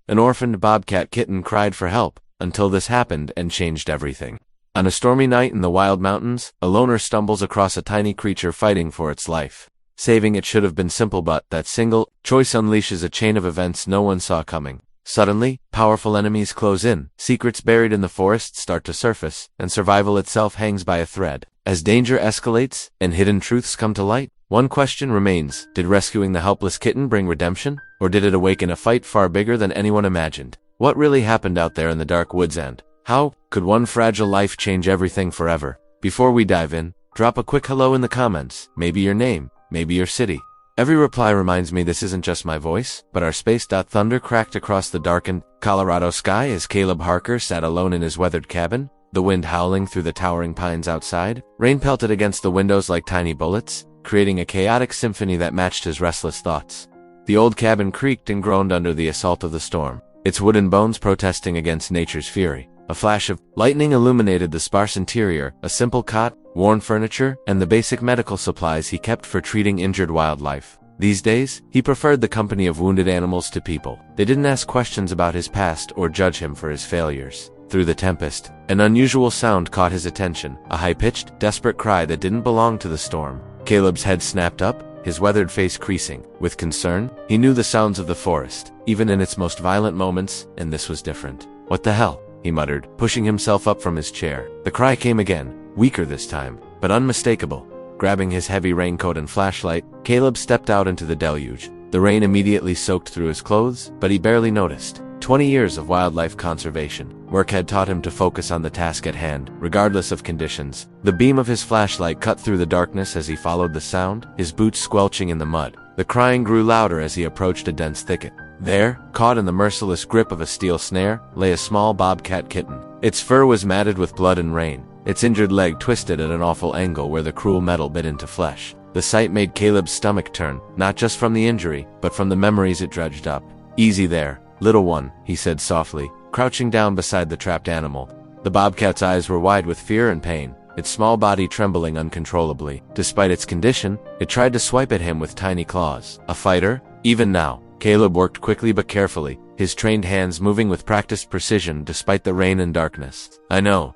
An orphaned bobcat kitten cried for help, until this happened and changed everything. On a stormy night in the wild mountains, a loner stumbles across a tiny creature fighting for its life. Saving it should have been simple, but that single choice unleashes a chain of events no one saw coming. Suddenly, powerful enemies close in, secrets buried in the forest start to surface, and survival itself hangs by a thread. As danger escalates and hidden truths come to light, one question remains: did rescuing the helpless kitten bring redemption, or did it awaken a fight far bigger than anyone imagined? What really happened out there in the dark woods, and how could one fragile life change everything forever? Before we dive in, drop a quick hello in the comments, maybe your name, maybe your city. Every reply reminds me this isn't just my voice, but our space. Thunder cracked across the darkened Colorado sky as Caleb Harker sat alone in his weathered cabin, the wind howling through the towering pines outside. Rain pelted against the windows like tiny bullets, creating a chaotic symphony that matched his restless thoughts. The old cabin creaked and groaned under the assault of the storm, its wooden bones protesting against nature's fury. A flash of lightning illuminated the sparse interior, a simple cot, worn furniture, and the basic medical supplies he kept for treating injured wildlife. These days, he preferred the company of wounded animals to people. They didn't ask questions about his past or judge him for his failures. Through the tempest, an unusual sound caught his attention, a high-pitched, desperate cry that didn't belong to the storm. Caleb's head snapped up, his weathered face creasing. With concern, he knew the sounds of the forest, even in its most violent moments, and this was different. "What the hell?" he muttered, pushing himself up from his chair. The cry came again, weaker this time, but unmistakable. Grabbing his heavy raincoat and flashlight, Caleb stepped out into the deluge. The rain immediately soaked through his clothes, but he barely noticed. 20 years of wildlife conservation work had taught him to focus on the task at hand, regardless of conditions. The beam of his flashlight cut through the darkness as he followed the sound, his boots squelching in the mud. The crying grew louder as he approached a dense thicket. There, caught in the merciless grip of a steel snare, lay a small bobcat kitten. Its fur was matted with blood and rain, its injured leg twisted at an awful angle where the cruel metal bit into flesh. The sight made Caleb's stomach turn, not just from the injury, but from the memories it dredged up. "Easy there, little one," he said softly, crouching down beside the trapped animal. The bobcat's eyes were wide with fear and pain, its small body trembling uncontrollably. Despite its condition, it tried to swipe at him with tiny claws. A fighter? Even now. Caleb worked quickly but carefully, his trained hands moving with practiced precision despite the rain and darkness. I know,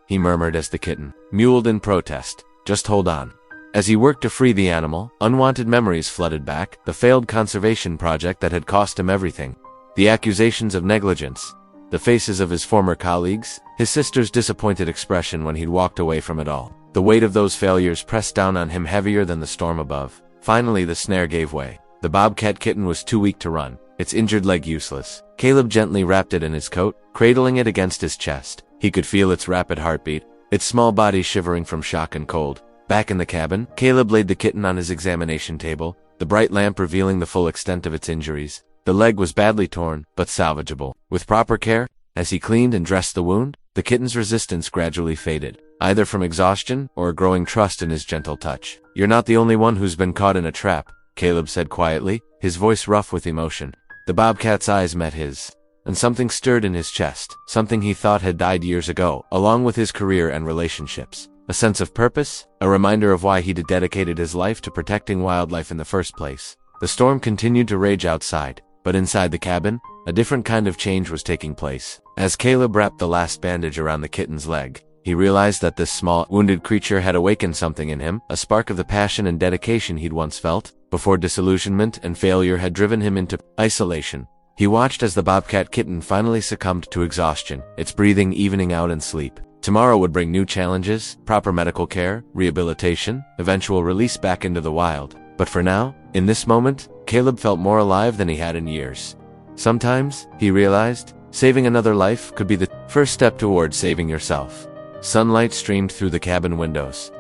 he murmured as the kitten mewled in protest. "Just hold on." As he worked to free the animal, unwanted memories flooded back, the failed conservation project that had cost him everything, the accusations of negligence, the faces of his former colleagues, his sister's disappointed expression when he'd walked away from it all. The weight of those failures pressed down on him heavier than the storm above. Finally, the snare gave way. The bobcat kitten was too weak to run, its injured leg useless. Caleb gently wrapped it in his coat, cradling it against his chest. He could feel its rapid heartbeat, its small body shivering from shock and cold. Back in the cabin, Caleb laid the kitten on his examination table, the bright lamp revealing the full extent of its injuries. The leg was badly torn, but salvageable. With proper care, as he cleaned and dressed the wound, the kitten's resistance gradually faded, either from exhaustion or a growing trust in his gentle touch. "You're not the only one who's been caught in a trap," Caleb said quietly, his voice rough with emotion. The bobcat's eyes met his, and something stirred in his chest, something he thought had died years ago, along with his career and relationships. A sense of purpose, a reminder of why he'd dedicated his life to protecting wildlife in the first place. The storm continued to rage outside, but inside the cabin, a different kind of change was taking place. As Caleb wrapped the last bandage around the kitten's leg, he realized that this small, wounded creature had awakened something in him, a spark of the passion and dedication he'd once felt, before disillusionment and failure had driven him into isolation. He watched as the bobcat kitten finally succumbed to exhaustion, its breathing evening out in sleep. Tomorrow would bring new challenges, proper medical care, rehabilitation, eventual release back into the wild. But for now, in this moment, Caleb felt more alive than he had in years. Sometimes, he realized, saving another life could be the first step toward saving yourself. Sunlight streamed through the cabin windows,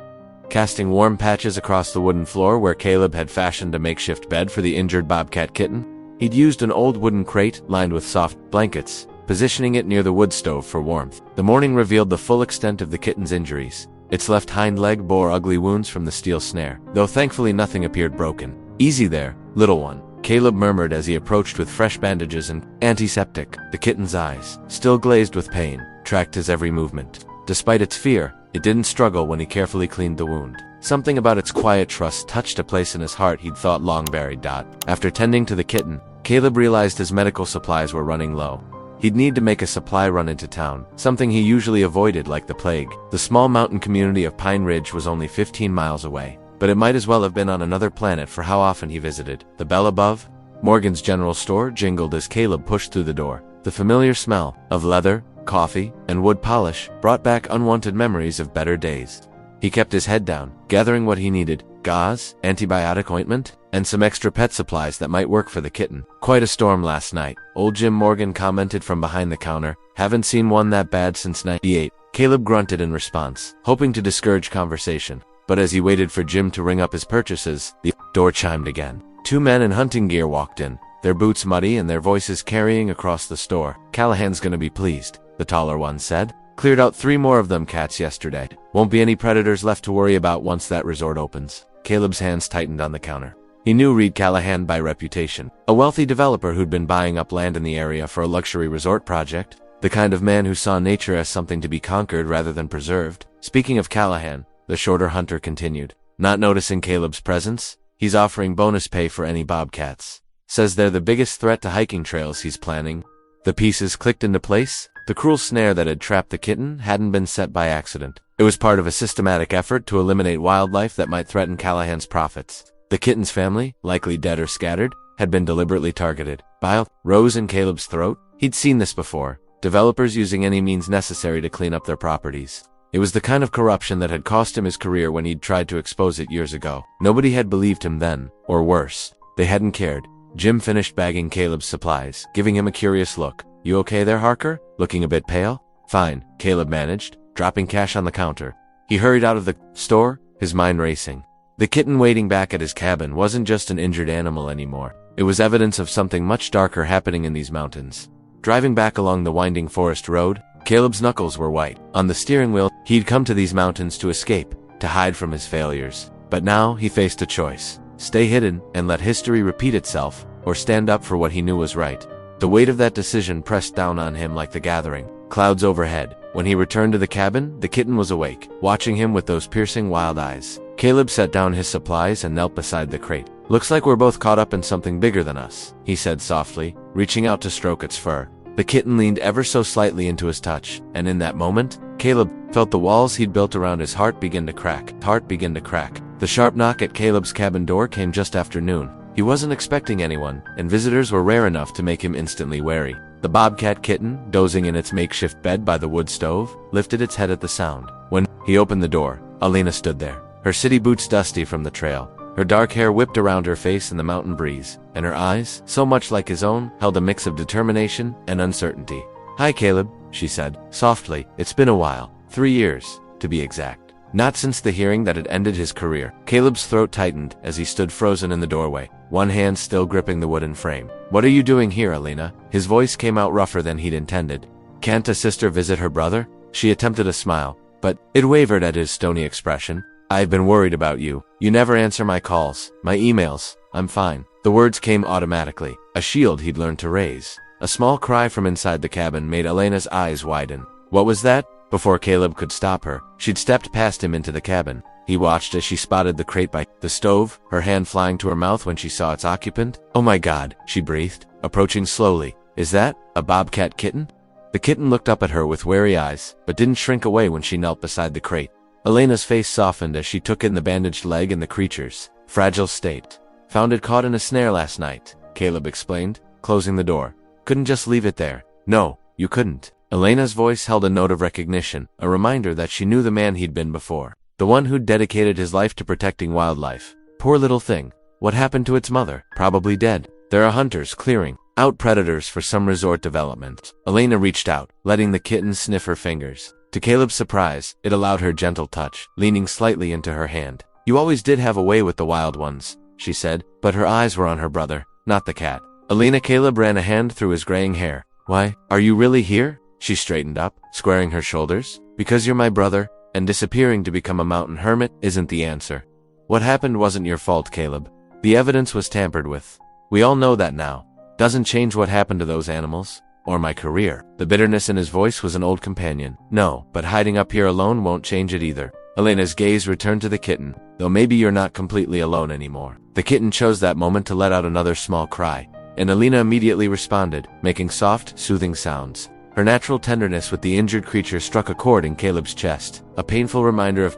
casting warm patches across the wooden floor where Caleb had fashioned a makeshift bed for the injured bobcat kitten. He'd used an old wooden crate lined with soft blankets, positioning it near the wood stove for warmth. The morning revealed the full extent of the kitten's injuries. Its left hind leg bore ugly wounds from the steel snare, though thankfully nothing appeared broken. "Easy there, little one," Caleb murmured as he approached with fresh bandages and antiseptic. The kitten's eyes, still glazed with pain, tracked his every movement. Despite its fear, it didn't struggle when he carefully cleaned the wound. Something about its quiet trust touched a place in his heart he'd thought long buried. After tending to the kitten, Caleb realized his medical supplies were running low. He'd need to make a supply run into town, something he usually avoided like the plague. The small mountain community of Pine Ridge was only 15 miles away, but it might as well have been on another planet for how often he visited. The bell above Morgan's general store jingled as Caleb pushed through the door. The familiar smell of leather, coffee, and wood polish brought back unwanted memories of better days. He kept his head down, gathering what he needed: gauze, antibiotic ointment, and some extra pet supplies that might work for the kitten. Quite a storm last night, old Jim Morgan commented from behind the counter. Haven't seen one that bad since '98. Caleb grunted in response, hoping to discourage conversation. But as he waited for Jim to ring up his purchases, the door chimed again. 2 men in hunting gear walked in, their boots muddy and their voices carrying across the store. "Callahan's gonna be pleased," the taller one said. "Cleared out 3 more of them cats yesterday. Won't be any predators left to worry about once that resort opens." Caleb's hands tightened on the counter. He knew Reed Callahan by reputation, a wealthy developer who'd been buying up land in the area for a luxury resort project, the kind of man who saw nature as something to be conquered rather than preserved. Speaking of Callahan, the shorter hunter continued, not noticing Caleb's presence, "He's offering bonus pay for any bobcats. Says they're the biggest threat to hiking trails he's planning." The pieces clicked into place. The cruel snare that had trapped the kitten hadn't been set by accident. It was part of a systematic effort to eliminate wildlife that might threaten Callahan's profits. The kitten's family, likely dead or scattered, had been deliberately targeted. Bile rose in Caleb's throat. He'd seen this before. Developers using any means necessary to clean up their properties. It was the kind of corruption that had cost him his career when he'd tried to expose it years ago. Nobody had believed him then, or worse, they hadn't cared. Jim finished bagging Caleb's supplies, giving him a curious look. "You okay there, Harker? Looking a bit pale?" "Fine," Caleb managed, dropping cash on the counter. He hurried out of the store, his mind racing. The kitten waiting back at his cabin wasn't just an injured animal anymore. It was evidence of something much darker happening in these mountains. Driving back along the winding forest road, Caleb's knuckles were white. On the steering wheel, he'd come to these mountains to escape, to hide from his failures. But now he faced a choice: stay hidden and let history repeat itself, or stand up for what he knew was right. The weight of that decision pressed down on him like the gathering clouds overhead. When he returned to the cabin, the kitten was awake, watching him with those piercing wild eyes. Caleb set down his supplies and knelt beside the crate. "Looks like we're both caught up in something bigger than us," he said softly, reaching out to stroke its fur. The kitten leaned ever so slightly into his touch, and in that moment, Caleb felt the walls he'd built around his heart begin to crack. The sharp knock at Caleb's cabin door came just after noon. He wasn't expecting anyone, and visitors were rare enough to make him instantly wary. The bobcat kitten, dozing in its makeshift bed by the wood stove, lifted its head at the sound. When he opened the door, Alina stood there, her city boots dusty from the trail. Her dark hair whipped around her face in the mountain breeze, and her eyes, so much like his own, held a mix of determination and uncertainty. "Hi, Caleb," she said, softly. "It's been a while. 3 years, to be exact. Not since the hearing that had ended his career." Caleb's throat tightened as he stood frozen in the doorway, one hand still gripping the wooden frame. "What are you doing here, Alina?" His voice came out rougher than he'd intended. "Can't a sister visit her brother?" She attempted a smile, but it wavered at his stony expression. "I've been worried about you. You never answer my calls, my emails. I'm fine." The words came automatically, a shield he'd learned to raise. A small cry from inside the cabin made Elena's eyes widen. "What was that?" Before Caleb could stop her, she'd stepped past him into the cabin. He watched as she spotted the crate by the stove, her hand flying to her mouth when she saw its occupant. "Oh my God," she breathed, approaching slowly. "Is that a bobcat kitten?" The kitten looked up at her with wary eyes, but didn't shrink away when she knelt beside the crate. Elena's face softened as she took in the bandaged leg and the creature's fragile state. "Found it caught in a snare last night," Caleb explained, closing the door. "Couldn't just leave it there." "No, you couldn't." Elena's voice held a note of recognition, a reminder that she knew the man he'd been before. The one who'd dedicated his life to protecting wildlife. Poor little thing. What happened to its mother? Probably dead. There are hunters clearing out predators for some resort development. Elena reached out, letting the kitten sniff her fingers. To Caleb's surprise, it allowed her gentle touch, leaning slightly into her hand. "You always did have a way with the wild ones," she said, but her eyes were on her brother, not the cat. Caleb ran a hand through his graying hair. "Why, are you really here?" She straightened up, squaring her shoulders. "Because you're my brother, and disappearing to become a mountain hermit isn't the answer. What happened wasn't your fault, Caleb. The evidence was tampered with. We all know that now. Doesn't change what happened to those animals, or my career." The bitterness in his voice was an old companion. "No, but hiding up here alone won't change it either." Elena's gaze returned to the kitten, though maybe you're not completely alone anymore. The kitten chose that moment to let out another small cry. and Alina immediately responded, making soft, soothing sounds. Her natural tenderness with the injured creature struck a chord in Caleb's chest, a painful reminder of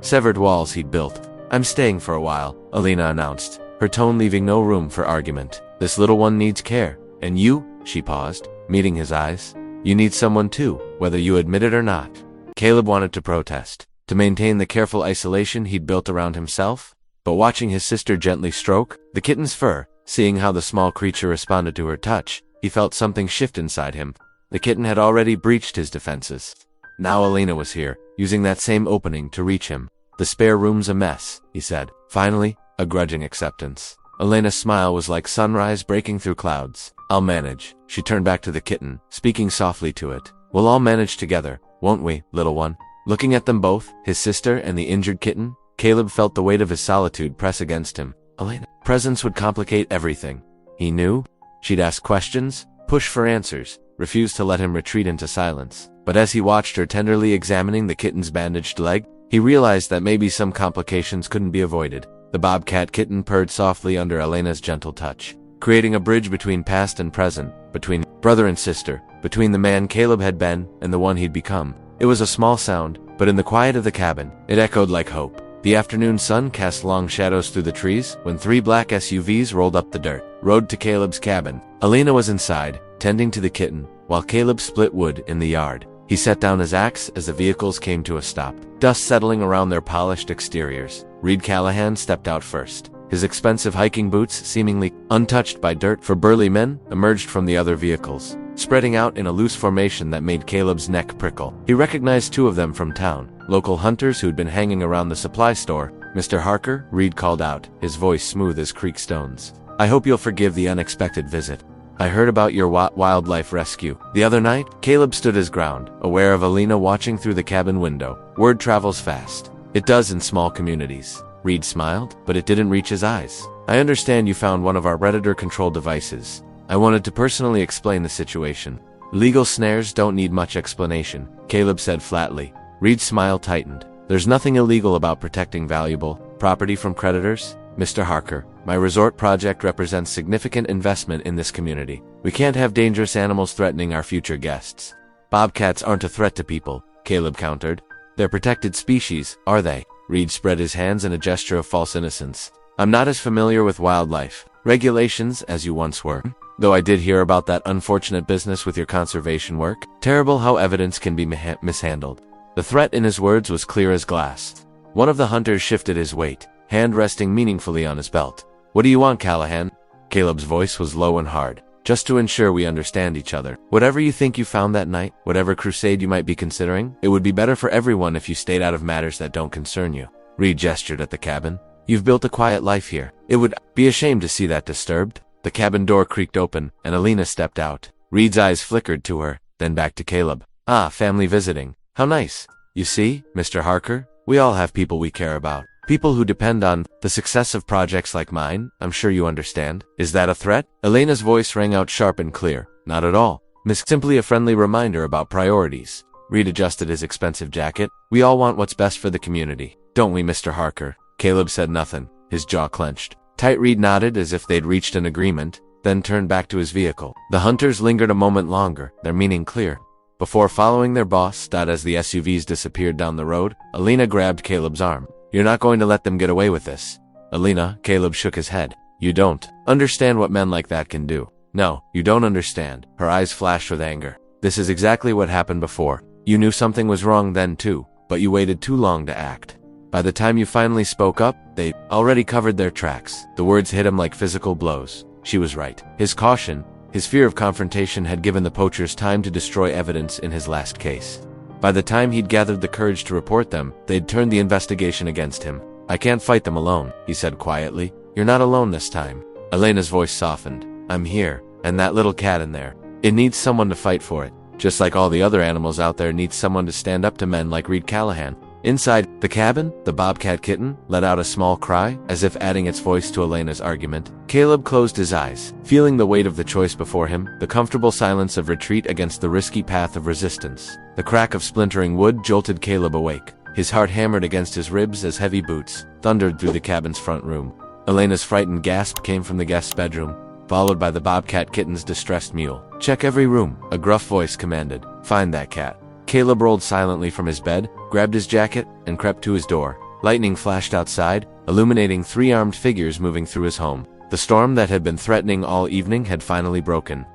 severed walls he'd built. "I'm staying for a while," Alina announced, her tone leaving no room for argument. "This little one needs care. And you," she paused, meeting his eyes, "you need someone too, whether you admit it or not." Caleb wanted to protest, to maintain the careful isolation he'd built around himself, but watching his sister gently stroke the kitten's fur, seeing how the small creature responded to her touch, he felt something shift inside him. The kitten had already breached his defenses. Now Alina was here, using that same opening to reach him. "The spare room's a mess," he said, finally, a grudging acceptance. Alina's smile was like sunrise breaking through clouds. "I'll manage." She turned back to the kitten, speaking softly to it. "We'll all manage together, won't we, little one?" Looking at them both, his sister and the injured kitten, Caleb felt the weight of his solitude press against him. Alina's presence would complicate everything. He knew she'd ask questions, push for answers, refuse to let him retreat into silence. But as he watched her tenderly examining the kitten's bandaged leg, he realized that maybe some complications couldn't be avoided. The bobcat kitten purred softly under Alina's gentle touch, creating a bridge between past and present, between brother and sister, between the man Caleb had been and the one he'd become. It was a small sound, but in the quiet of the cabin, it echoed like hope. The afternoon sun cast long shadows through the trees when 3 black SUVs rolled up the dirt road to Caleb's cabin. Alina was inside, tending to the kitten, while Caleb split wood in the yard. He set down his axe as the vehicles came to a stop, dust settling around their polished exteriors. Reed Callahan stepped out first. His expensive hiking boots, seemingly untouched by dirt for burly men, emerged from the other vehicles, spreading out in a loose formation that made Caleb's neck prickle. He recognized 2 of them from town, local hunters who'd been hanging around the supply store. "Mr. Harker," Reed called out, his voice smooth as creek stones. "I hope you'll forgive the unexpected visit. I heard about your wildlife rescue the other night." Caleb stood his ground, aware of Alina watching through the cabin window. Word travels fast. It does in small communities. Reed smiled, but it didn't reach his eyes. "I understand you found one of our Redditor control devices. I wanted to personally explain the situation." "Legal snares don't need much explanation," Caleb said flatly. Reed's smile tightened. "There's nothing illegal about protecting valuable property from predators, Mr. Harker. My resort project represents significant investment in this community. We can't have dangerous animals threatening our future guests." "Bobcats aren't a threat to people," Caleb countered. "They're protected species, are they?" Reed spread his hands in a gesture of false innocence. "I'm not as familiar with wildlife regulations as you once were, though I did hear about that unfortunate business with your conservation work. Terrible how evidence can be mishandled." The threat in his words was clear as glass. One of the hunters shifted his weight, hand resting meaningfully on his belt. "What do you want, Callahan?" Caleb's voice was low and hard. "Just to ensure we understand each other. Whatever you think you found that night, whatever crusade you might be considering, it would be better for everyone if you stayed out of matters that don't concern you." Reed gestured at the cabin. "You've built a quiet life here. It would be a shame to see that disturbed." The cabin door creaked open, and Alina stepped out. Reed's eyes flickered to her, then back to Caleb. "Ah, family visiting. How nice. You see, Mr. Harker, we all have people we care about. People who depend on the success of projects like mine. I'm sure you understand. Is that a threat?" Elena's voice rang out sharp and clear. "Not at all. Simply a friendly reminder about priorities." Reed adjusted his expensive jacket. "We all want what's best for the community, don't we, Mr. Harker?" Caleb said nothing, his jaw clenched. Tight Reed nodded as if they'd reached an agreement, then turned back to his vehicle. The hunters lingered a moment longer, their meaning clear, before following their boss. As the SUVs disappeared down the road, Alina grabbed Caleb's arm. "You're not going to let them get away with this." "Alina," Caleb shook his head. "You don't understand what men like that can do." "No, you don't understand." Her eyes flashed with anger. "This is exactly what happened before. You knew something was wrong then too, but you waited too long to act. By the time you finally spoke up, they'd already covered their tracks." The words hit him like physical blows. She was right. His caution, his fear of confrontation had given the poachers time to destroy evidence in his last case. By the time he'd gathered the courage to report them, they'd turned the investigation against him. "I can't fight them alone," he said quietly. "You're not alone this time." Elena's voice softened. "I'm here, and that little cat in there. It needs someone to fight for it, just like all the other animals out there need someone to stand up to men like Reed Callahan." Inside the cabin, the bobcat kitten let out a small cry, as if adding its voice to Elena's argument. Caleb closed his eyes, feeling the weight of the choice before him, the comfortable silence of retreat against the risky path of resistance. The crack of splintering wood jolted Caleb awake. His heart hammered against his ribs as heavy boots thundered through the cabin's front room. Elena's frightened gasp came from the guest's bedroom. followed by the Bobcat Kitten's distressed mew. "Check every room," a gruff voice commanded. "Find that cat." Caleb rolled silently from his bed, grabbed his jacket, and crept to his door. Lightning flashed outside, illuminating 3 armed figures moving through his home. The storm that had been threatening all evening had finally broken.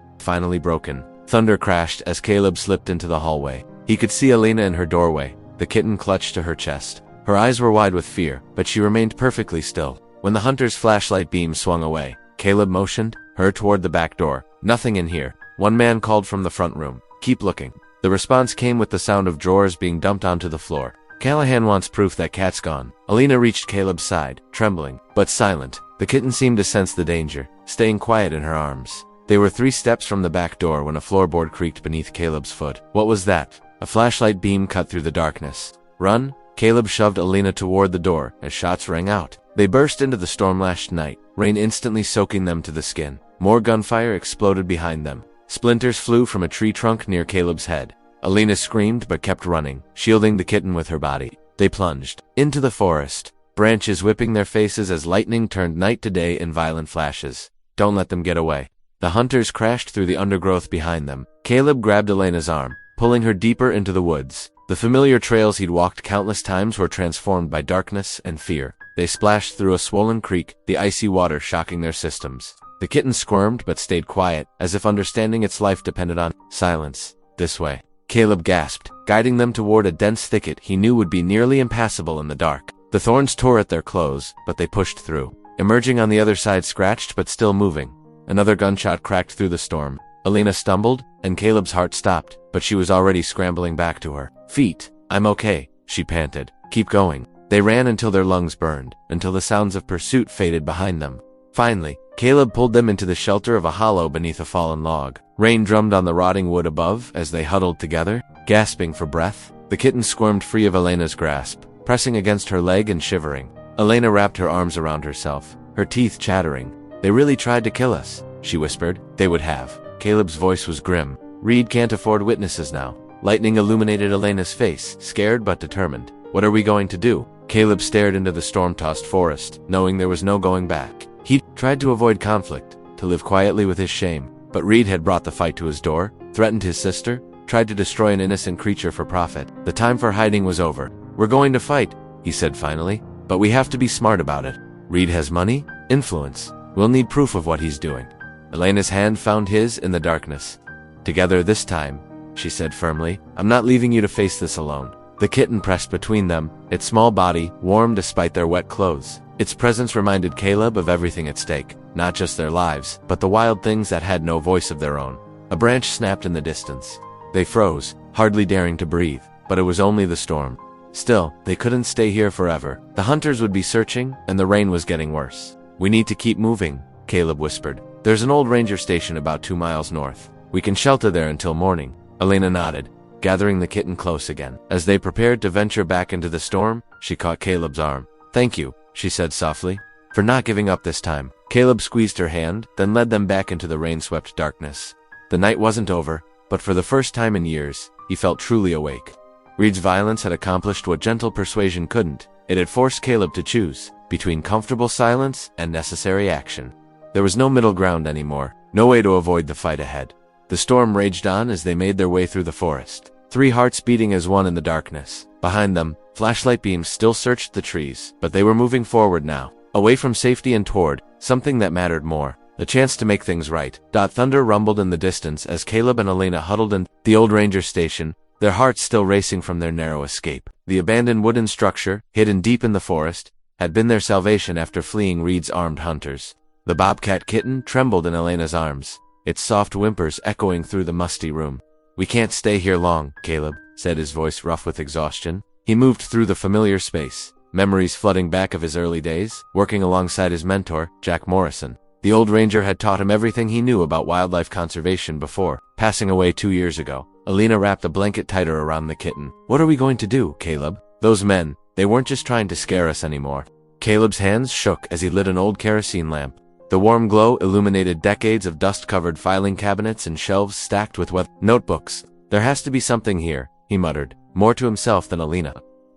Thunder crashed as Caleb slipped into the hallway. He could see Elena in her doorway, the kitten clutched to her chest. Her eyes were wide with fear, but she remained perfectly still. When the hunter's flashlight beam swung away, Caleb motioned her toward the back door. "Nothing in here." One man called from the front room. "Keep looking." The response came with the sound of drawers being dumped onto the floor. "Callahan wants proof that cat's gone." Elena reached Caleb's side, trembling, but silent. The kitten seemed to sense the danger, staying quiet in her arms. They were 3 steps from the back door when a floorboard creaked beneath Caleb's foot. What was that? A flashlight beam cut through the darkness. "Run!" Caleb shoved Elena toward the door as shots rang out. They burst into the storm-lashed night, rain instantly soaking them to the skin. More gunfire exploded behind them. Splinters flew from a tree trunk near Caleb's head. Elena screamed but kept running, shielding the kitten with her body. They plunged into the forest, branches whipping their faces as lightning turned night to day in violent flashes. "Don't let them get away." The hunters crashed through the undergrowth behind them. Caleb grabbed Elena's arm, pulling her deeper into the woods. The familiar trails he'd walked countless times were transformed by darkness and fear. They splashed through a swollen creek, the icy water shocking their systems. The kitten squirmed but stayed quiet, as if understanding its life depended on silence. "This way." Caleb gasped, guiding them toward a dense thicket he knew would be nearly impassable in the dark. The thorns tore at their clothes, but they pushed through, emerging on the other side scratched but still moving. Another gunshot cracked through the storm. Elena stumbled, and Caleb's heart stopped, but she was already scrambling back to her feet. "I'm okay," she panted. "Keep going." They ran until their lungs burned, until the sounds of pursuit faded behind them. Finally, Caleb pulled them into the shelter of a hollow beneath a fallen log. Rain drummed on the rotting wood above as they huddled together, gasping for breath. The kitten squirmed free of Elena's grasp, pressing against her leg and shivering. Elena wrapped her arms around herself, her teeth chattering. "They really tried to kill us," she whispered. "They would have." Caleb's voice was grim. "Reed can't afford witnesses now." Lightning illuminated Elena's face, scared but determined. "What are we going to do?" Caleb stared into the storm-tossed forest, knowing there was no going back. He tried to avoid conflict, to live quietly with his shame. But Reed had brought the fight to his door, threatened his sister, tried to destroy an innocent creature for profit. The time for hiding was over. "We're going to fight," he said finally, "but we have to be smart about it. Reed has money, influence. We'll need proof of what he's doing." Elena's hand found his in the darkness. "Together this time," she said firmly. "I'm not leaving you to face this alone." The kitten pressed between them, its small body warm despite their wet clothes. Its presence reminded Caleb of everything at stake, not just their lives, but the wild things that had no voice of their own. A branch snapped in the distance. They froze, hardly daring to breathe, but it was only the storm. Still, they couldn't stay here forever. The hunters would be searching, and the rain was getting worse. "We need to keep moving," Caleb whispered. "There's an old ranger station about 2 miles north. We can shelter there until morning." Elena nodded, gathering the kitten close again. As they prepared to venture back into the storm, she caught Caleb's arm. "Thank you," she said softly, "for not giving up this time." Caleb squeezed her hand, then led them back into the rain-swept darkness. The night wasn't over, but for the first time in years, he felt truly awake. Reed's violence had accomplished what gentle persuasion couldn't. It had forced Caleb to choose between comfortable silence and necessary action. There was no middle ground anymore, no way to avoid the fight ahead. The storm raged on as they made their way through the forest, 3 hearts beating as one in the darkness. Behind them, flashlight beams still searched the trees, but they were moving forward now, away from safety and toward something that mattered more, a chance to make things right. Thunder rumbled in the distance as Caleb and Elena huddled in the old ranger station, their hearts still racing from their narrow escape. The abandoned wooden structure, hidden deep in the forest, had been their salvation after fleeing Reed's armed hunters. The bobcat kitten trembled in Elena's arms, its soft whimpers echoing through the musty room. "We can't stay here long," Caleb said, his voice rough with exhaustion. He moved through the familiar space, memories flooding back of his early days, working alongside his mentor, Jack Morrison. The old ranger had taught him everything he knew about wildlife conservation before passing away 2 years ago. Elena wrapped a blanket tighter around the kitten. "What are we going to do, Caleb? Those men, they weren't just trying to scare us anymore." Caleb's hands shook as he lit an old kerosene lamp. The warm glow illuminated decades of dust-covered filing cabinets and shelves stacked with notebooks. "There has to be something here," he muttered, more to himself than Elena.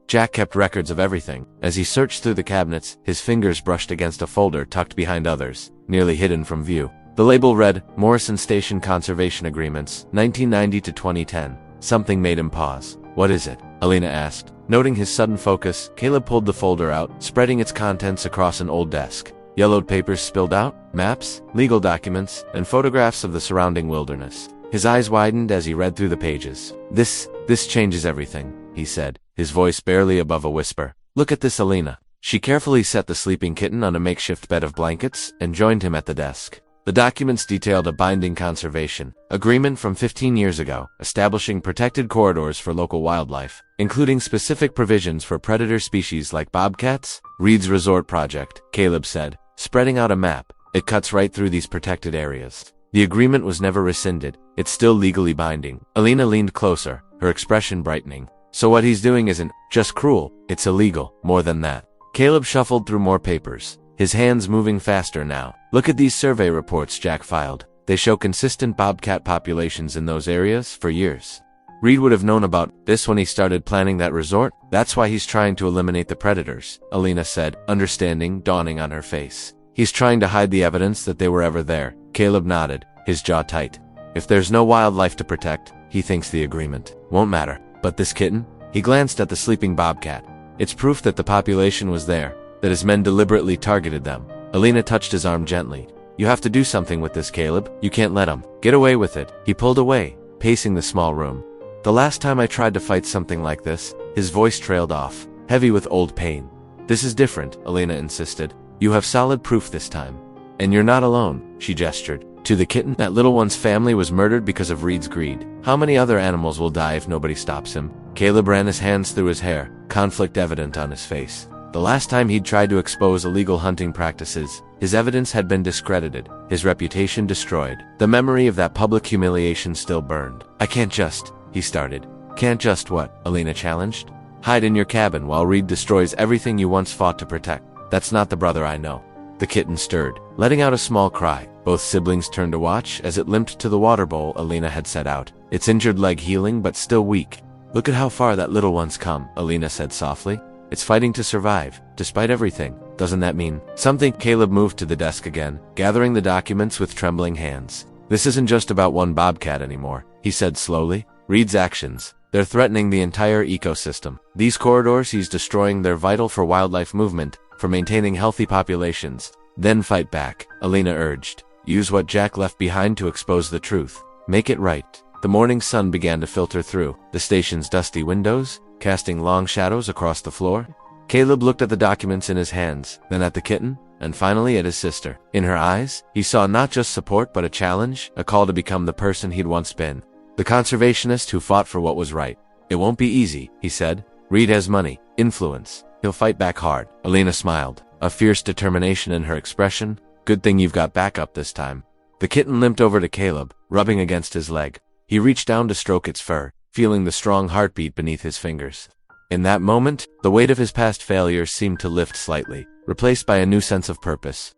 Jack kept records of everything. As he searched through the cabinets, his fingers brushed against a folder tucked behind others, nearly hidden from view. The label read, Morrison Station Conservation Agreements, 1990 to 2010. Something made him pause. What is it? Alina asked. Noting his sudden focus, Caleb pulled the folder out, spreading its contents across an old desk. Yellowed papers spilled out, maps, legal documents, and photographs of the surrounding wilderness. His eyes widened as he read through the pages. This changes everything, he said, his voice barely above a whisper. Look at this, Alina. She carefully set the sleeping kitten on a makeshift bed of blankets and joined him at the desk. The documents detailed a binding conservation agreement from 15 years ago, establishing protected corridors for local wildlife, including specific provisions for predator species like bobcats. Reed's Resort Project, Caleb said, spreading out a map. It cuts right through these protected areas. The agreement was never rescinded. It's still legally binding. Alina leaned closer, her expression brightening. So what he's doing isn't just cruel, it's illegal. More than that. Caleb shuffled through more papers, his hands moving faster now. Look at these survey reports Jack filed. They show consistent bobcat populations in those areas for years. Reed would have known about this when he started planning that resort. That's why he's trying to eliminate the predators, Alina said, understanding dawning on her face. He's trying to hide the evidence that they were ever there. Caleb nodded, his jaw tight. If there's no wildlife to protect, he thinks the agreement won't matter. But this kitten? He glanced at the sleeping bobcat. It's proof that the population was there, that his men deliberately targeted them. Alina touched his arm gently. You have to do something with this, Caleb. You can't let him get away with it. He pulled away, pacing the small room. The last time I tried to fight something like this, his voice trailed off, heavy with old pain. This is different, Alina insisted. You have solid proof this time. And you're not alone, she gestured. To the kitten, that little one's family was murdered because of Reed's greed. How many other animals will die if nobody stops him? Caleb ran his hands through his hair, conflict evident on his face. The last time he'd tried to expose illegal hunting practices, his evidence had been discredited, his reputation destroyed. The memory of that public humiliation still burned. I can't just, he started. Can't just what? Alina challenged. Hide in your cabin while Reed destroys everything you once fought to protect. That's not the brother I know. The kitten stirred, letting out a small cry. Both siblings turned to watch as it limped to the water bowl Alina had set out, its injured leg healing but still weak. Look at how far that little one's come, Alina said softly. It's fighting to survive, despite everything. Doesn't that mean something? Caleb moved to the desk again, gathering the documents with trembling hands. This isn't just about one bobcat anymore, he said slowly. Reed's actions, they're threatening the entire ecosystem. These corridors, he's destroying. They're vital for wildlife movement, for maintaining healthy populations. Then fight back, Alina urged. Use what Jack left behind to expose the truth. Make it right. The morning sun began to filter through the station's dusty windows, casting long shadows across the floor. Caleb looked at the documents in his hands, then at the kitten, and finally at his sister. In her eyes, he saw not just support but a challenge, a call to become the person he'd once been. The conservationist who fought for what was right. It won't be easy, he said. Reed has money, influence. He'll fight back hard. Alina smiled, a fierce determination in her expression. Good thing you've got backup this time. The kitten limped over to Caleb, rubbing against his leg. He reached down to stroke its fur, feeling the strong heartbeat beneath his fingers. In that moment, the weight of his past failures seemed to lift slightly, replaced by a new sense of purpose.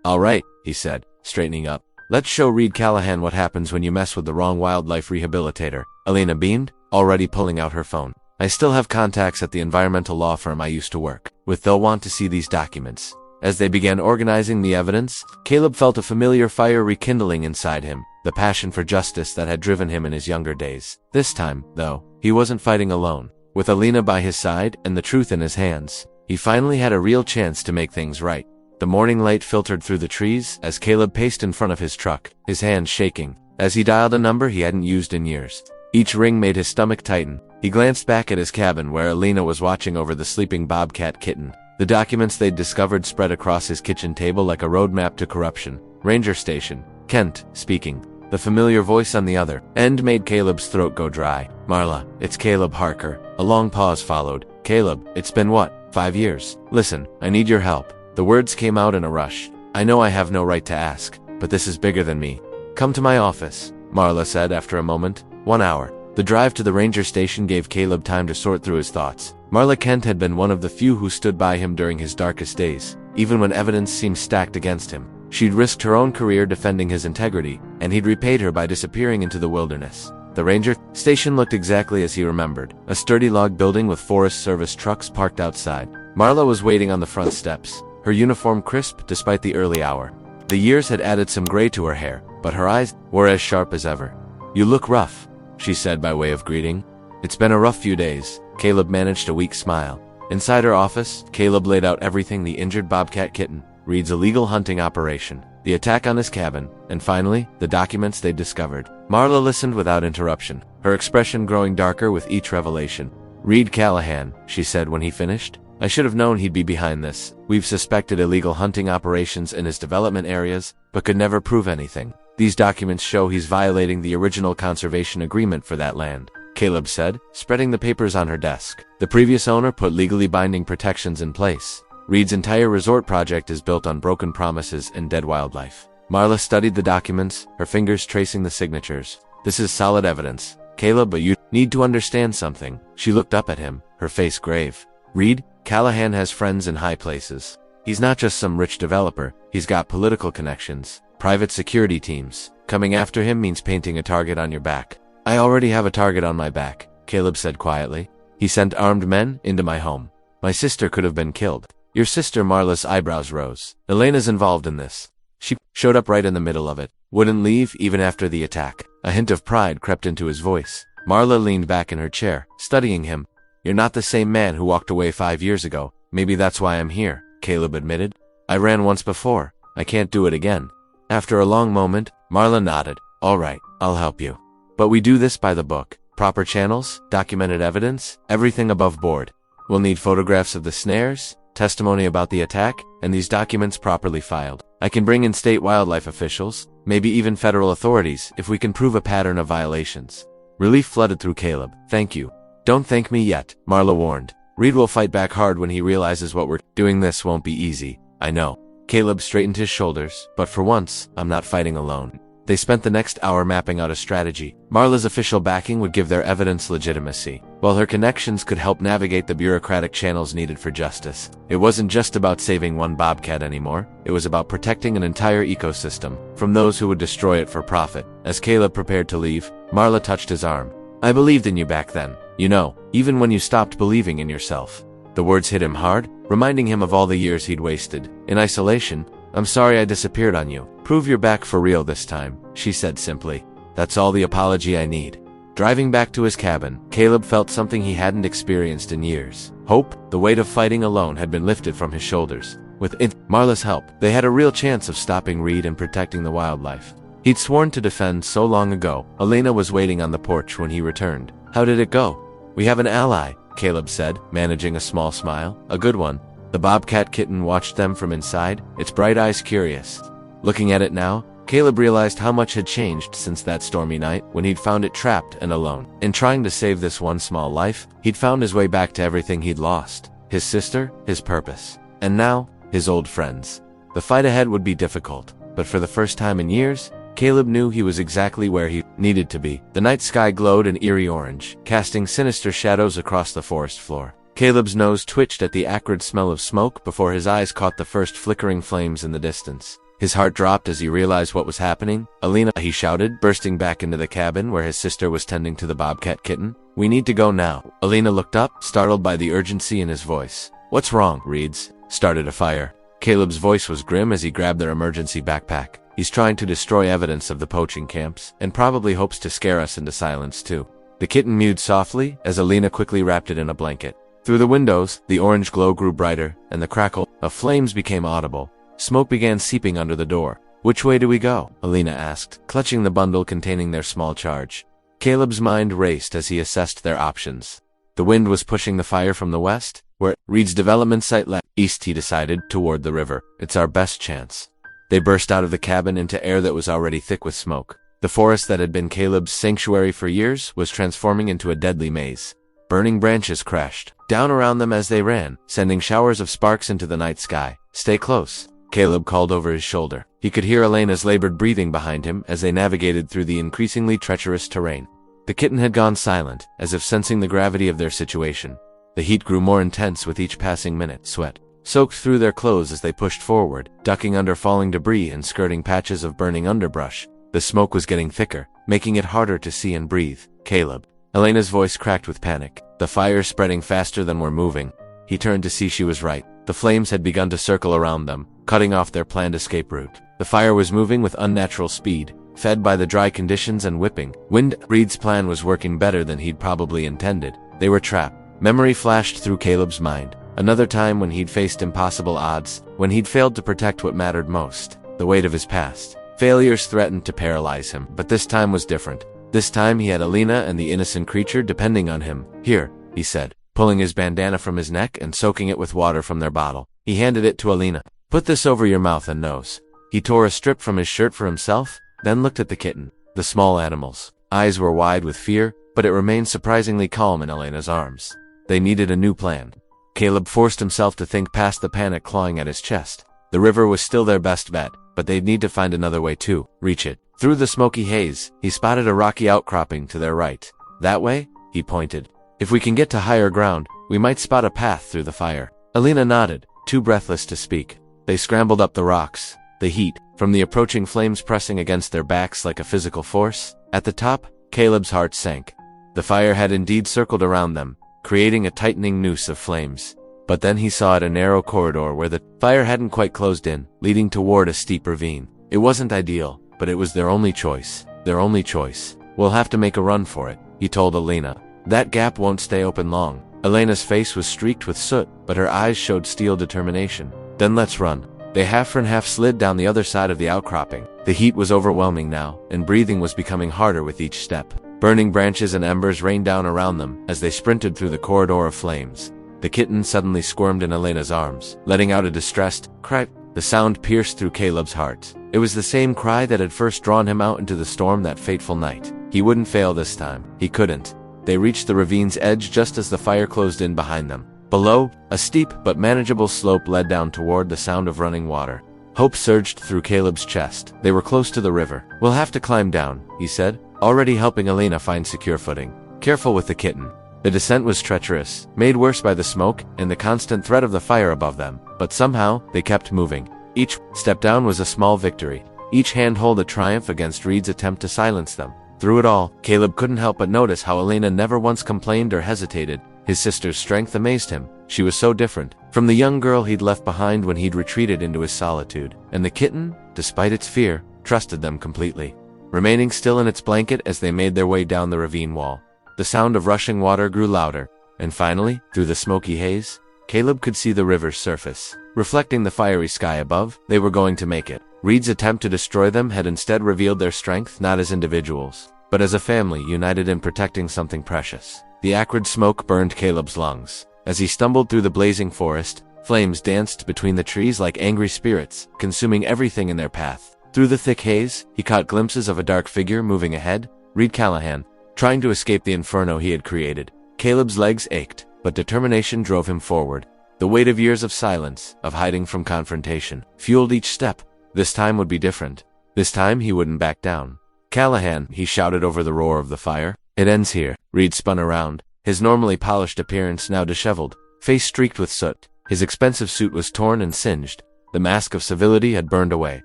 All right, he said, straightening up. Let's show Reed Callahan what happens when you mess with the wrong wildlife rehabilitator. Alina beamed, already pulling out her phone. I still have contacts at the environmental law firm I used to work with. They'll want to see these documents. As they began organizing the evidence, Caleb felt a familiar fire rekindling inside him, the passion for justice that had driven him in his younger days. This time, though, he wasn't fighting alone. With Alina by his side and the truth in his hands, he finally had a real chance to make things right. The morning light filtered through the trees as Caleb paced in front of his truck, his hands shaking, as he dialed a number he hadn't used in years. Each ring made his stomach tighten. He glanced back at his cabin where Alina was watching over the sleeping bobcat kitten. The documents they'd discovered spread across his kitchen table like a roadmap to corruption. Ranger Station. Kent, speaking. The familiar voice on the other end made Caleb's throat go dry. Marla, it's Caleb Harker. A long pause followed. Caleb, it's been what, 5 years? Listen, I need your help. The words came out in a rush. I know I have no right to ask, but this is bigger than me. Come to my office, Marla said after a moment. 1 hour. The drive to the ranger station gave Caleb time to sort through his thoughts. Marla Kent had been one of the few who stood by him during his darkest days, even when evidence seemed stacked against him. She'd risked her own career defending his integrity, and he'd repaid her by disappearing into the wilderness. The ranger station looked exactly as he remembered, a sturdy log building with Forest Service trucks parked outside. Marla was waiting on the front steps, her uniform crisp despite the early hour. The years had added some gray to her hair, but her eyes were as sharp as ever. "You look rough," she said by way of greeting. "It's been a rough few days." Caleb managed a weak smile. Inside her office, Caleb laid out everything: the injured bobcat kitten, Reed's illegal hunting operation, the attack on his cabin, and finally, the documents they'd discovered. Marla listened without interruption, her expression growing darker with each revelation. "Reed Callahan," she said when he finished. "I should have known he'd be behind this. We've suspected illegal hunting operations in his development areas, but could never prove anything. These documents show he's violating the original conservation agreement for that land," Caleb said, spreading the papers on her desk. "The previous owner put legally binding protections in place. Reed's entire resort project is built on broken promises and dead wildlife." Marla studied the documents, her fingers tracing the signatures. "This is solid evidence, Caleb, but you need to understand something." She looked up at him, her face grave. "Reed Callahan has friends in high places. He's not just some rich developer, he's got political connections, private security teams. Coming after him means painting a target on your back." "I already have a target on my back," Caleb said quietly. "He sent armed men into my home. My sister could have been killed." "Your sister?" Marla's eyebrows rose. "Elena's involved in this. She showed up right in the middle of it. Wouldn't leave even after the attack." A hint of pride crept into his voice. Marla leaned back in her chair, studying him. "You're not the same man who walked away 5 years ago. Maybe that's why I'm here," Caleb admitted. "I ran once before. I can't do it again." After a long moment, Marla nodded. "All right, I'll help you. But we do this by the book. Proper channels, documented evidence, everything above board. We'll need photographs of the snares, testimony about the attack, and these documents properly filed. I can bring in state wildlife officials, maybe even federal authorities, if we can prove a pattern of violations." Relief flooded through Caleb. "Thank you." "Don't thank me yet," Marla warned. "Reed will fight back hard when he realizes what we're doing. This won't be easy." "I know." Caleb straightened his shoulders. "But for once, I'm not fighting alone." They spent the next hour mapping out a strategy. Marla's official backing would give their evidence legitimacy, while her connections could help navigate the bureaucratic channels needed for justice. It wasn't just about saving one bobcat anymore. It was about protecting an entire ecosystem from those who would destroy it for profit. As Caleb prepared to leave, Marla touched his arm. "I believed in you back then. You know, even when you stopped believing in yourself." The words hit him hard, reminding him of all the years he'd wasted in isolation. "I'm sorry I disappeared on you. Prove you're back for real this time," she said simply. "That's all the apology I need." Driving back to his cabin, Caleb felt something he hadn't experienced in years. Hope. The weight of fighting alone had been lifted from his shoulders. With Marla's help, they had a real chance of stopping Reed and protecting the wildlife he'd sworn to defend so long ago. Elena was waiting on the porch when he returned. "How did it go?" "We have an ally," Caleb said, managing a small smile. "A good one." The bobcat kitten watched them from inside, its bright eyes curious. Looking at it now, Caleb realized how much had changed since that stormy night when he'd found it trapped and alone. In trying to save this one small life, he'd found his way back to everything he'd lost: his sister, his purpose, and now, his old friends. The fight ahead would be difficult, but for the first time in years, Caleb knew he was exactly where he needed to be. The night sky glowed an eerie orange, casting sinister shadows across the forest floor. Caleb's nose twitched at the acrid smell of smoke before his eyes caught the first flickering flames in the distance. His heart dropped as he realized what was happening. "Elena," he shouted, bursting back into the cabin where his sister was tending to the bobcat kitten. "We need to go now." Elena looked up, startled by the urgency in his voice. "What's wrong?" "Reed's started a fire." Caleb's voice was grim as he grabbed their emergency backpack. "He's trying to destroy evidence of the poaching camps, and probably hopes to scare us into silence too." The kitten mewed softly as Elena quickly wrapped it in a blanket. Through the windows, the orange glow grew brighter, and the crackle of flames became audible. Smoke began seeping under the door. "Which way do we go?" Elena asked, clutching the bundle containing their small charge. Caleb's mind raced as he assessed their options. The wind was pushing the fire from the west, where Reed's development site lay. East, he decided, toward the river. "It's our best chance." They burst out of the cabin into air that was already thick with smoke. The forest that had been Caleb's sanctuary for years was transforming into a deadly maze. Burning branches crashed down around them as they ran, sending showers of sparks into the night sky. "Stay close," Caleb called over his shoulder. He could hear Elena's labored breathing behind him as they navigated through the increasingly treacherous terrain. The kitten had gone silent, as if sensing the gravity of their situation. The heat grew more intense with each passing minute. Sweat soaked through their clothes as they pushed forward, ducking under falling debris and skirting patches of burning underbrush. The smoke was getting thicker, making it harder to see and breathe. "Caleb." Elena's voice cracked with panic. The fire spreading faster than we're moving. He turned to see she was right. The flames had begun to circle around them, cutting off their planned escape route. The fire was moving with unnatural speed, fed by the dry conditions and whipping wind. Reed's plan was working better than he'd probably intended. They were trapped. Memory flashed through Caleb's mind. Another time when he'd faced impossible odds, when he'd failed to protect what mattered most, the weight of his past. Failures threatened to paralyze him, but this time was different. This time he had Alina and the innocent creature depending on him. "Here," he said, pulling his bandana from his neck and soaking it with water from their bottle. He handed it to Alina. "Put this over your mouth and nose." He tore a strip from his shirt for himself, then looked at the kitten. The small animal's eyes were wide with fear, but it remained surprisingly calm in Elena's arms. They needed a new plan. Caleb forced himself to think past the panic clawing at his chest. The river was still their best bet, but they'd need to find another way to reach it. Through the smoky haze, he spotted a rocky outcropping to their right. "That way?" he pointed. "If we can get to higher ground, we might spot a path through the fire." Alina nodded, too breathless to speak. They scrambled up the rocks, the heat from the approaching flames pressing against their backs like a physical force. At the top, Caleb's heart sank. The fire had indeed circled around them, creating a tightening noose of flames. But then he saw a narrow corridor where the fire hadn't quite closed in, leading toward a steep ravine. It wasn't ideal, but it was their only choice. Their only choice. "We'll have to make a run for it," he told Alina. "That gap won't stay open long." Elena's face was streaked with soot, but her eyes showed steel determination. "Then let's run." They half and half slid down the other side of the outcropping. The heat was overwhelming now, and breathing was becoming harder with each step. Burning branches and embers rained down around them as they sprinted through the corridor of flames. The kitten suddenly squirmed in Elena's arms, letting out a distressed cry. The sound pierced through Caleb's heart. It was the same cry that had first drawn him out into the storm that fateful night. He wouldn't fail this time. He couldn't. They reached the ravine's edge just as the fire closed in behind them. Below, a steep but manageable slope led down toward the sound of running water. Hope surged through Caleb's chest. They were close to the river. "We'll have to climb down," he said, already helping Alina find secure footing. "Careful with the kitten." The descent was treacherous, made worse by the smoke and the constant threat of the fire above them, but somehow they kept moving. Each step down was a small victory, each handhold a triumph against Reed's attempt to silence them. Through it all, Caleb couldn't help but notice how Alina never once complained or hesitated. His sister's strength amazed him. She was so different from the young girl he'd left behind when he'd retreated into his solitude. And the kitten, despite its fear, trusted them completely, remaining still in its blanket as they made their way down the ravine wall. The sound of rushing water grew louder, and finally, through the smoky haze, Caleb could see the river's surface. Reflecting the fiery sky above, they were going to make it. Reed's attempt to destroy them had instead revealed their strength not as individuals, but as a family united in protecting something precious. The acrid smoke burned Caleb's lungs. As he stumbled through the blazing forest, flames danced between the trees like angry spirits, consuming everything in their path. Through the thick haze, he caught glimpses of a dark figure moving ahead, Reed Callahan, trying to escape the inferno he had created. Caleb's legs ached, but determination drove him forward. The weight of years of silence, of hiding from confrontation, fueled each step. This time would be different. This time he wouldn't back down. "Callahan," he shouted over the roar of the fire. "It ends here." Reed spun around, his normally polished appearance now disheveled, face streaked with soot. His expensive suit was torn and singed. The mask of civility had burned away,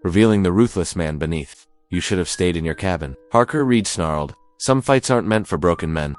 revealing the ruthless man beneath. "You should have stayed in your cabin." "Harker," Reed snarled. "Some fights aren't meant for broken men."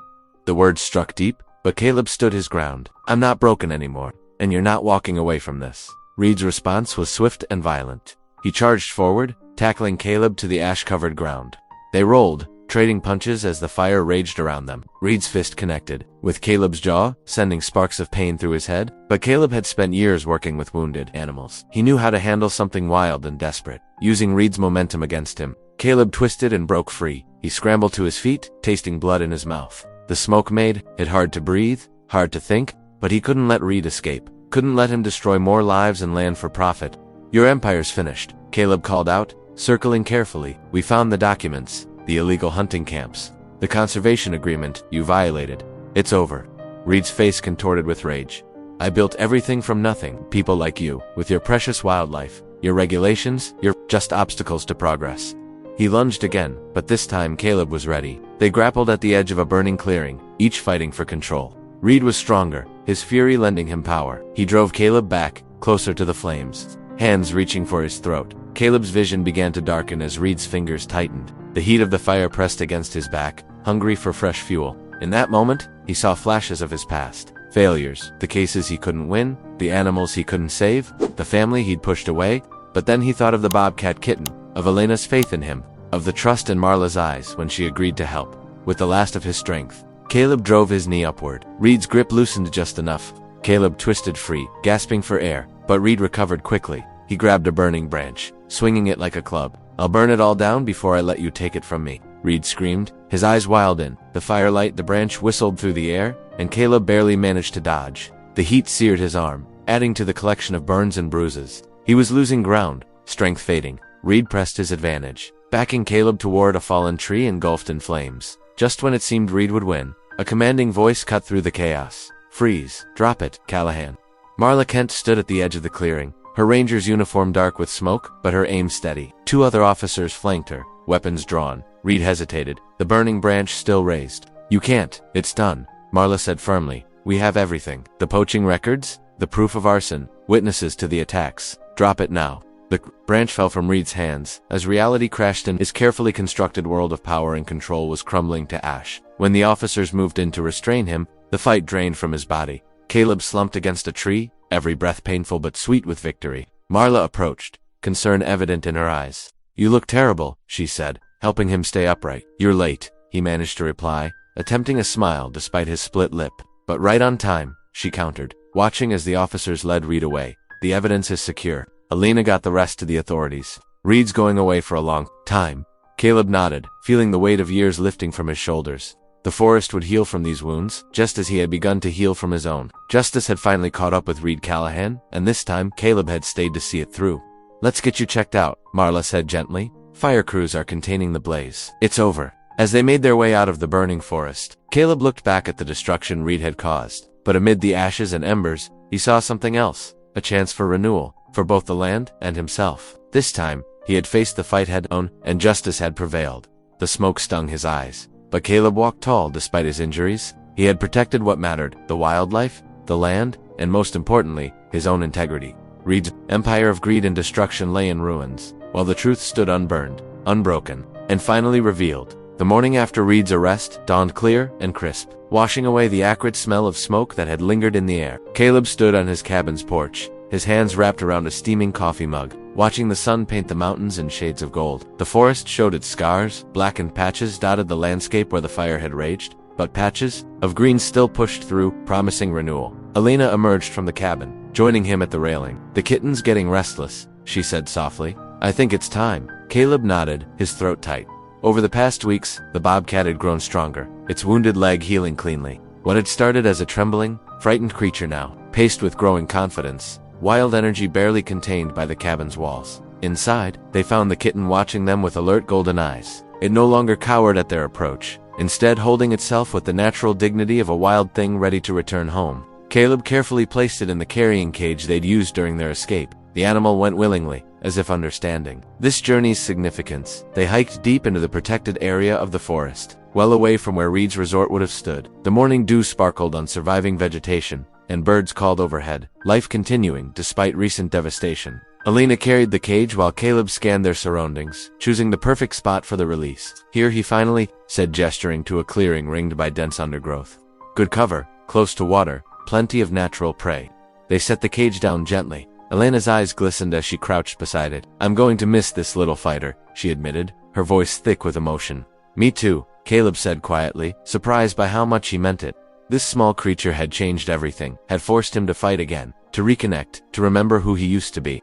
The words struck deep, but Caleb stood his ground. "I'm not broken anymore, and you're not walking away from this." Reed's response was swift and violent. He charged forward, tackling Caleb to the ash-covered ground. They rolled, trading punches as the fire raged around them. Reed's fist connected with Caleb's jaw, sending sparks of pain through his head. But Caleb had spent years working with wounded animals. He knew how to handle something wild and desperate. Using Reed's momentum against him, Caleb twisted and broke free. He scrambled to his feet, tasting blood in his mouth. The smoke made it hard to breathe, hard to think, but he couldn't let Reed escape. Couldn't let him destroy more lives and land for profit. "Your empire's finished," Caleb called out, circling carefully. "We found the documents, the illegal hunting camps, the conservation agreement you violated. It's over." Reed's face contorted with rage. "I built everything from nothing. People like you, with your precious wildlife, your regulations, you're just obstacles to progress." He lunged again, but this time Caleb was ready. They grappled at the edge of a burning clearing, each fighting for control. Reed was stronger, his fury lending him power. He drove Caleb back, closer to the flames, hands reaching for his throat. Caleb's vision began to darken as Reed's fingers tightened. The heat of the fire pressed against his back, hungry for fresh fuel. In that moment, he saw flashes of his past. Failures, the cases he couldn't win, the animals he couldn't save, the family he'd pushed away. But then he thought of the Bobcat Kitten, of Elena's faith in him, of the trust in Marla's eyes when she agreed to help. With the last of his strength, Caleb drove his knee upward. Reed's grip loosened just enough. Caleb twisted free, gasping for air, but Reed recovered quickly. He grabbed a burning branch, swinging it like a club. "I'll burn it all down before I let you take it from me," Reed screamed, his eyes wild in the firelight. The branch whistled through the air, and Caleb barely managed to dodge. The heat seared his arm, adding to the collection of burns and bruises. He was losing ground, strength fading. Reed pressed his advantage, backing Caleb toward a fallen tree engulfed in flames. Just when it seemed Reed would win, a commanding voice cut through the chaos. "Freeze. Drop it, Callahan." Marla Kent stood at the edge of the clearing, her ranger's uniform dark with smoke, but her aim steady. Two other officers flanked her, weapons drawn. Reed hesitated, the burning branch still raised. "You can't. It's done," Marla said firmly. "We have everything. The poaching records, the proof of arson, witnesses to the attacks. Drop it now." The branch fell from Reed's hands, as reality crashed in. His carefully constructed world of power and control was crumbling to ash. When the officers moved in to restrain him, the fight drained from his body. Caleb slumped against a tree, every breath painful but sweet with victory. Marla approached, concern evident in her eyes. "You look terrible," she said, helping him stay upright. "You're late," he managed to reply, attempting a smile despite his split lip. "But right on time," she countered, watching as the officers led Reed away. "The evidence is secure. Elena got the rest to the authorities. Reed's going away for a long time." Caleb nodded, feeling the weight of years lifting from his shoulders. The forest would heal from these wounds, just as he had begun to heal from his own. Justice had finally caught up with Reed Callahan, and this time Caleb had stayed to see it through. "Let's get you checked out," Marla said gently. "Fire crews are containing the blaze. It's over." As they made their way out of the burning forest, Caleb looked back at the destruction Reed had caused. But amid the ashes and embers, he saw something else, a chance for renewal, for both the land and himself. This time, he had faced the fight head-on, and justice had prevailed. The smoke stung his eyes. But Caleb walked tall despite his injuries. He had protected what mattered, the wildlife, the land, and most importantly, his own integrity. Reed's empire of greed and destruction lay in ruins, while the truth stood unburned, unbroken, and finally revealed. The morning after Reed's arrest dawned clear and crisp, washing away the acrid smell of smoke that had lingered in the air. Caleb stood on his cabin's porch, his hands wrapped around a steaming coffee mug, watching the sun paint the mountains in shades of gold. The forest showed its scars, blackened patches dotted the landscape where the fire had raged, but patches of green still pushed through, promising renewal. Elena emerged from the cabin, joining him at the railing. "The kitten's getting restless," she said softly. "I think it's time." Caleb nodded, his throat tight. Over the past weeks, the bobcat had grown stronger, its wounded leg healing cleanly. What had started as a trembling, frightened creature now, paced with growing confidence, wild energy barely contained by the cabin's walls. Inside, they found the kitten watching them with alert golden eyes. It no longer cowered at their approach, instead holding itself with the natural dignity of a wild thing ready to return home. Caleb carefully placed it in the carrying cage they'd used during their escape. The animal went willingly, as if understanding this journey's significance. They hiked deep into the protected area of the forest, well away from where Reed's resort would have stood. The morning dew sparkled on surviving vegetation, and birds called overhead, life continuing despite recent devastation. Elena carried the cage while Caleb scanned their surroundings, choosing the perfect spot for the release. "Here," he finally said, gesturing to a clearing ringed by dense undergrowth. "Good cover, close to water, plenty of natural prey." They set the cage down gently. Elena's eyes glistened as she crouched beside it. "I'm going to miss this little fighter," she admitted, her voice thick with emotion. "Me too," Caleb said quietly, surprised by how much he meant it. This small creature had changed everything, had forced him to fight again, to reconnect, to remember who he used to be.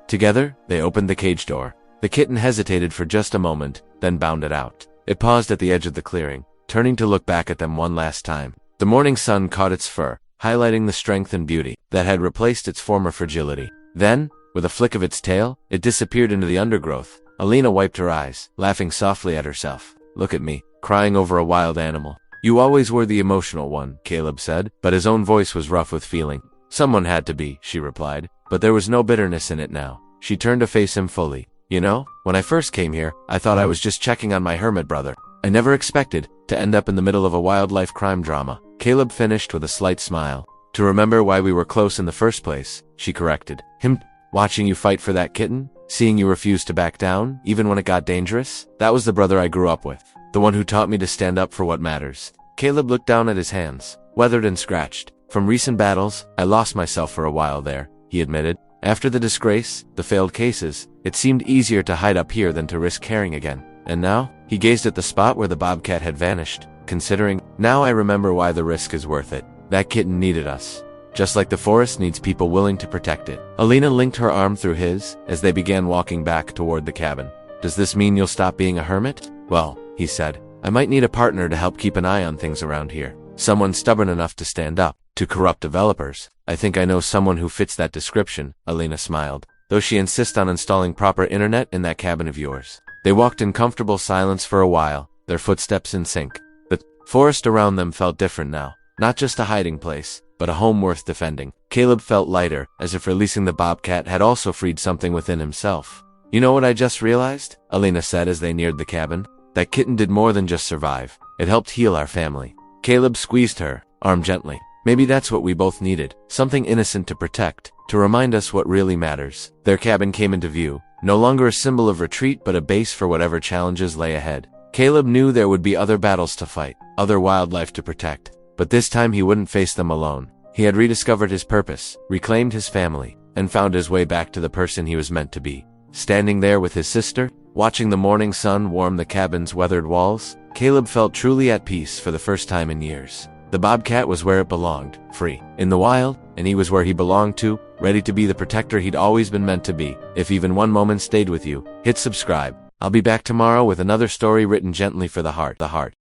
Together, they opened the cage door. The kitten hesitated for just a moment, then bounded out. It paused at the edge of the clearing, turning to look back at them one last time. The morning sun caught its fur, highlighting the strength and beauty that had replaced its former fragility. Then, with a flick of its tail, it disappeared into the undergrowth. Elena wiped her eyes, laughing softly at herself. "Look at me, crying over a wild animal." "You always were the emotional one," Caleb said, but his own voice was rough with feeling. "Someone had to be," she replied, but there was no bitterness in it now. She turned to face him fully. "You know, when I first came here, I thought I was just checking on my hermit brother. I never expected to end up in the middle of a wildlife crime drama." Caleb finished with a slight smile. "To remember why we were close in the first place," she corrected him. "Watching you fight for that kitten, seeing you refuse to back down, even when it got dangerous, that was the brother I grew up with. The one who taught me to stand up for what matters." Caleb looked down at his hands, weathered and scratched. "From recent battles, I lost myself for a while there," he admitted. After the disgrace, the failed cases, it seemed easier to hide up here than to risk caring again. And now, he gazed at the spot where the bobcat had vanished, considering, now I remember why the risk is worth it. That kitten needed us. Just like the forest needs people willing to protect it. Alina linked her arm through his as they began walking back toward the cabin. Does this mean you'll stop being a hermit? Well, he said, I might need a partner to help keep an eye on things around here. Someone stubborn enough to stand up to corrupt developers. I think I know someone who fits that description, Alina smiled, though she insists on installing proper internet in that cabin of yours. They walked in comfortable silence for a while, their footsteps in sync. The forest around them felt different now. Not just a hiding place, but a home worth defending. Caleb felt lighter, as if releasing the bobcat had also freed something within himself. You know what I just realized? Alina said as they neared the cabin. That kitten did more than just survive. It helped heal our family. Caleb squeezed her arm gently. Maybe that's what we both needed. Something innocent to protect, to remind us what really matters. Their cabin came into view, no longer a symbol of retreat but a base for whatever challenges lay ahead. Caleb knew there would be other battles to fight, other wildlife to protect. But this time he wouldn't face them alone. He had rediscovered his purpose, reclaimed his family, and found his way back to the person he was meant to be. Standing there with his sister, watching the morning sun warm the cabin's weathered walls, Caleb felt truly at peace for the first time in years. The bobcat was where it belonged, free, in the wild, and he was where he belonged too, ready to be the protector he'd always been meant to be. If even one moment stayed with you, hit subscribe. I'll be back tomorrow with another story written gently for the heart.